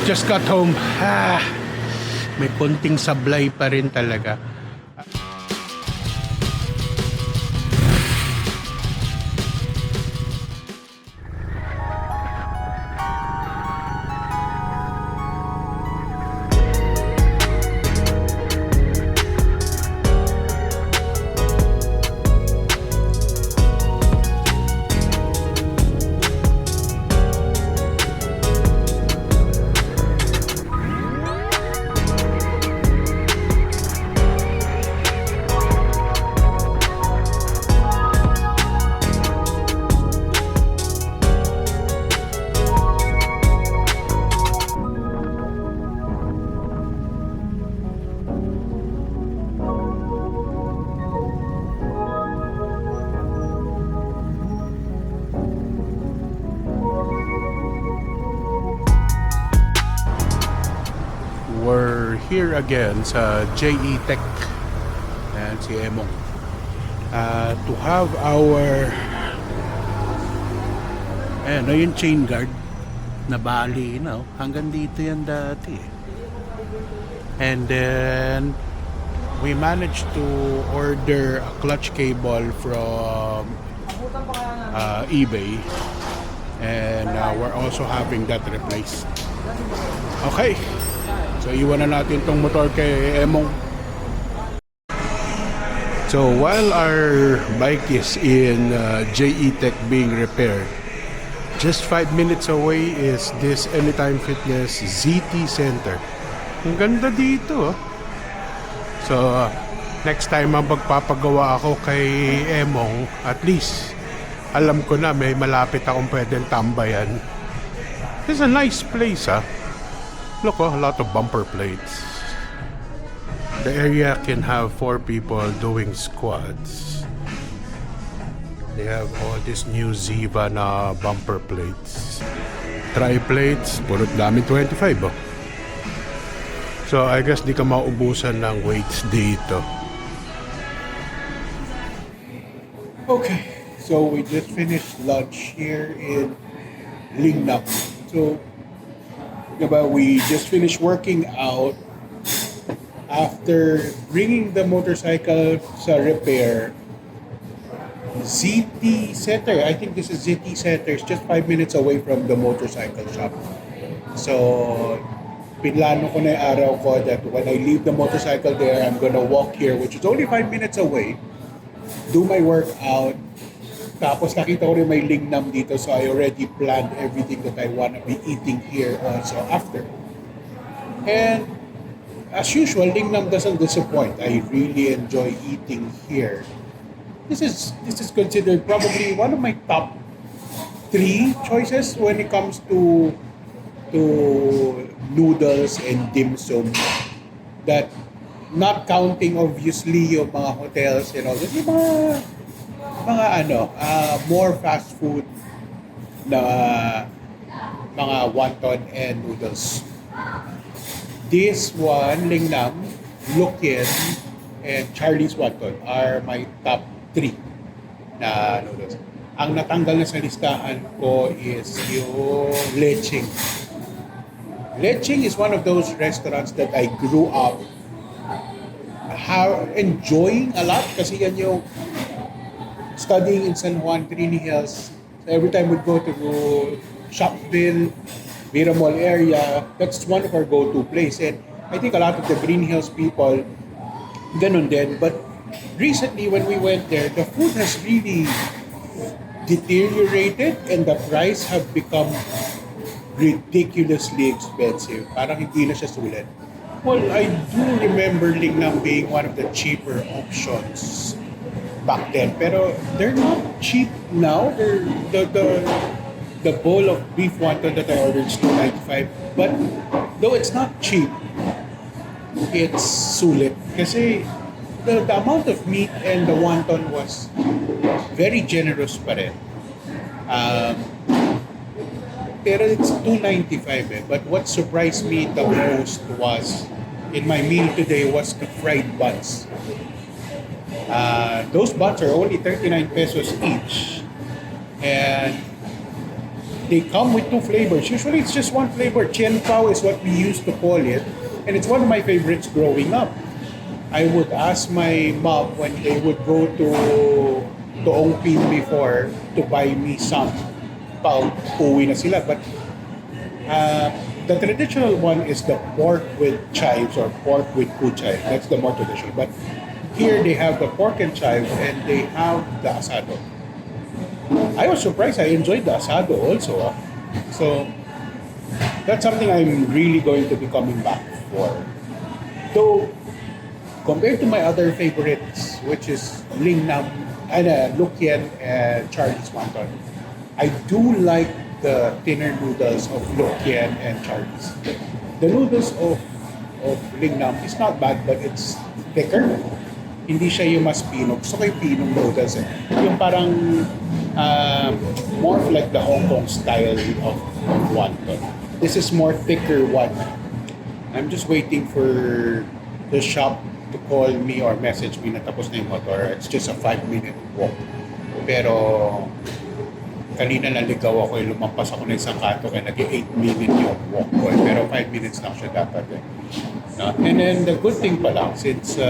Just got home. May konting sablay pa rin talaga. We're here again sa JE Tech and si Emong to have our yung chain guard na bali, hanggang dito yan dati. And then we managed to order a clutch cable from eBay, and we're also having that replaced. Okay, so iwan na natin tong motor kay Emong. So while our bike is in JE Tech being repaired, just 5 minutes away is this Anytime Fitness ZT Center. Ang ganda dito. So next time ang magpapagawa ako kay Emong, at least alam ko na may malapit akong pwedeng tambayan. This is a nice place, Look, a lot of bumper plates. The area can have 4 people doing squats. They have all this new Ziva na bumper plates. Tri-plates, puro dami 25. So I guess di ka maubusan ng weights dito. Okay, so we just finished lunch here in Lingnam. So we just finished working out after bringing the motorcycle sa repair. ZT Center, I think this is ZT Center, it's just 5 minutes away from the motorcycle shop. So pinlano ko na yung araw ko that when I leave the motorcycle there, I'm gonna walk here, which is only 5 minutes away, do my workout. Tapos nakita ko rin may Lingnam dito, so I already planned everything that I want to be eating here also after. And as usual, Lingnam doesn't disappoint. I really enjoy eating here. This is considered probably one of my top 3 choices when it comes to noodles and dim sum. That not counting obviously yung mga hotels and all this, yung mga more fast food na mga wonton and noodles. This one, Lingnam, Lukin, and Charlie's Wonton are my top 3 na noodles. Ang natanggal na sa listahan ko is yung Leching. Leching is one of those restaurants that I grew up enjoying a lot kasi yan yung studying in San Juan, Trini Hills. So every time we'd go to Shopville, Mira Mall area, that's one of our go-to place. And I think a lot of the Green Hills people, ganun din. But recently when we went there, the food has really deteriorated and the price have become ridiculously expensive. Parang hindi na siya sulit. Well, I do remember Lingnam being one of the cheaper options back then, pero they're not cheap now. The bowl of beef wonton that I ordered is $2.95, but though it's not cheap, it's sulit kasi the amount of meat and the wonton was very generous pa rin. Pero it's $2.95 but what surprised me the most was in my meal today was the fried buns. Those buns are only 39 pesos each. And They come with two flavors. Usually it's just one flavor. Chien Pao is what we used to call it. And it's one of my favorites growing up. I would ask my mom when they would go to Ongpin before to buy me some pao. Uwi na sila. But the traditional one is the pork with chives or pork with kuchay. That's the more traditional. But here they have the pork and chives and they have the asado. I was surprised. I enjoyed the asado also. So that's something I'm really going to be coming back for. Though compared to my other favorites, which is Lingnam and Lukian and Charlie's Wonton, I do like the thinner noodles of Lukian and Charlie's. The noodles of Lingnam is not bad, but it's thicker. Hindi siya yung mas pino. Gusto ko yung pinong noodles eh. Yung parang more of like the Hong Kong style of wonton. This is more thicker one. I'm just waiting for the shop to call me or message me na tapos na yung motor. It's just a 5-minute walk. Pero kanina naligaw ako, lumampas ako ng isang kanto kaya nag 8-minute yung walk ko. Pero 5 minutes lang siya dapat eh. No? And then the good thing pa lang, since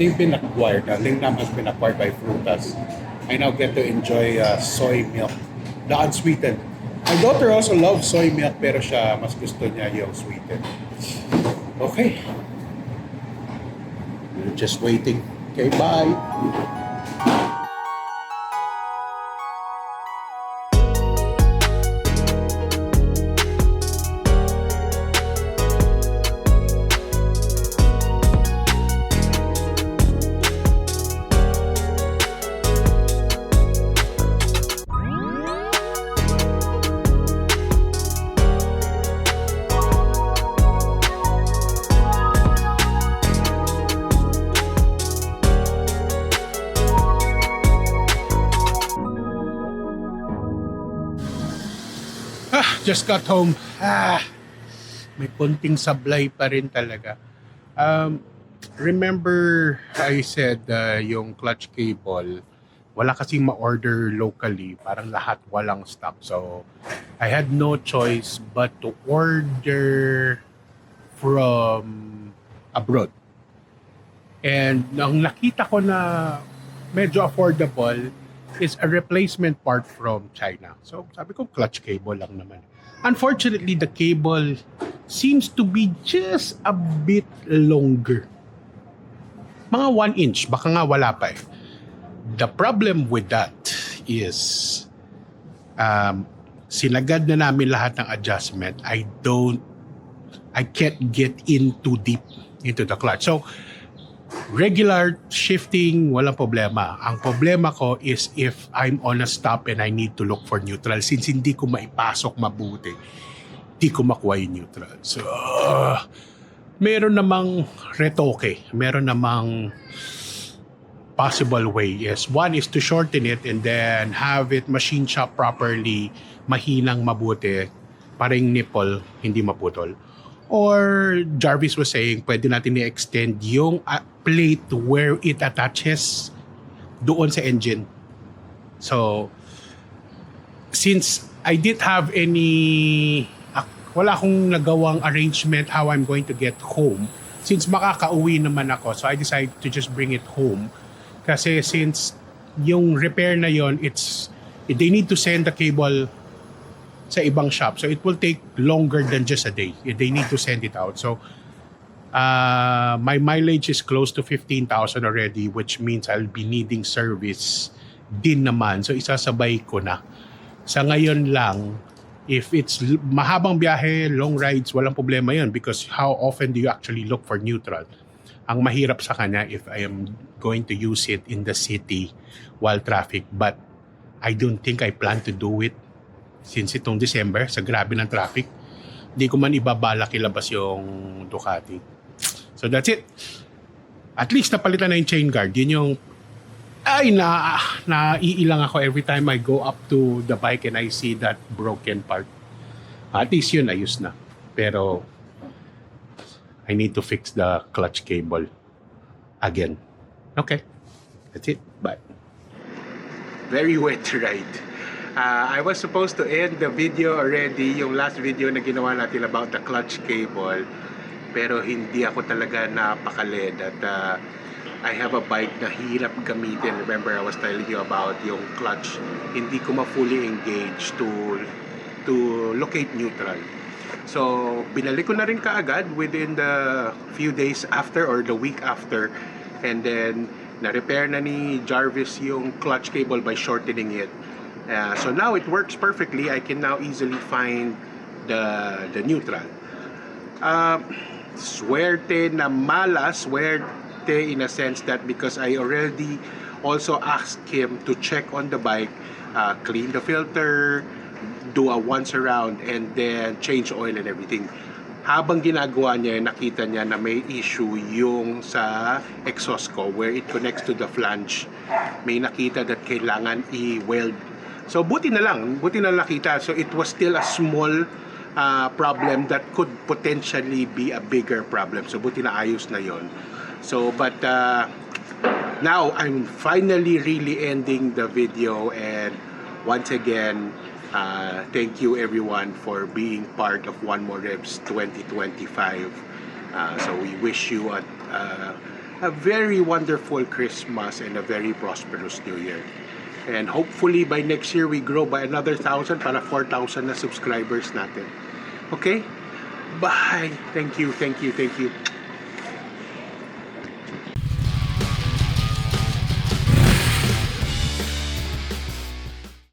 they've been acquired, Lingnam has been acquired by Frutas, I now get to enjoy soy milk, the unsweetened. My daughter also loves soy milk pero siya mas gusto niya yung sweetened. Okay. We're just waiting. Okay, bye. Just got home. May konting sablay pa rin talaga. Remember I said yung clutch cable, wala kasing ma-order locally. Parang lahat walang stock. So, I had no choice but to order from abroad. And ang nakita ko na medyo affordable is a replacement part from China. So, sabi ko, clutch cable lang naman. Unfortunately, the cable seems to be just a bit longer. Mga 1 inch, baka nga wala pa eh. The problem with that is sinagad na namin lahat ng adjustment. I can't get in too deep into the clutch. So, regular shifting, walang problema. Ang problema ko is if I'm on a stop and I need to look for neutral. Since hindi ko maipasok mabuti, hindi ko makuha yung neutral. So, meron namang retoke. Meron namang possible way. Yes, one is to shorten it and then have it machine shop properly, mahinang mabuti, parang nipple, hindi maputol. Or Jarvis was saying, pwede natin i-extend yung plate where it attaches doon sa engine. So, since I didn't have any, wala akong nagawang arrangement how I'm going to get home, since makakauwi naman ako, so I decided to just bring it home. Kasi since yung repair na yon, they need to send the cable sa ibang shop. So it will take longer than just a day. They need to send it out. So my mileage is close to 15,000 already, which means I'll be needing service din naman. So isasabay ko na. Sa ngayon lang, if it's mahabang biyahe, long rides, walang problema yun because how often do you actually look for neutral? Ang mahirap sa kanya if I am going to use it in the city while traffic. But I don't think I plan to do it since itong December, sa grabe ng traffic. Hindi ko man ibabalak ilabas yung Ducati. So that's it. At least napalitan na yung chain guard. Yun yung naiilang ako every time I go up to the bike and I see that broken part. At least yun, ayos na. Pero I need to fix the clutch cable again. Okay. That's it. Bye. Very wet ride. I was supposed to end the video already, yung last video na ginawa natin about the clutch cable. Pero hindi ako talaga napakali at I have a bike na hirap gamitin. Remember, I was telling you about yung clutch. Hindi ko ma-fully engage to locate neutral. So, binalik ko na rin kaagad within the few days after or the week after. And then, na-repair na ni Jarvis yung clutch cable by shortening it. So now it works perfectly. I can now easily find the neutral. Swerte na mala, swerte in a sense that because I already also asked him to check on the bike, clean the filter, do a once around, and then change oil and everything. Habang ginagawa niya, nakita niya na may issue yung sa exhaust ko where it connects to the flange. May nakita that kailangan i-weld. So buti na nakita. So it was still a small problem that could potentially be a bigger problem. So buti na ayos na yon. So but now I'm finally really ending the video, and once again, thank you everyone for being part of One More Revs 2025. So we wish you a very wonderful Christmas and a very prosperous New Year. And hopefully by next year we grow by another 1,000 para 4,000 na subscribers natin. Okay? Bye! Thank you.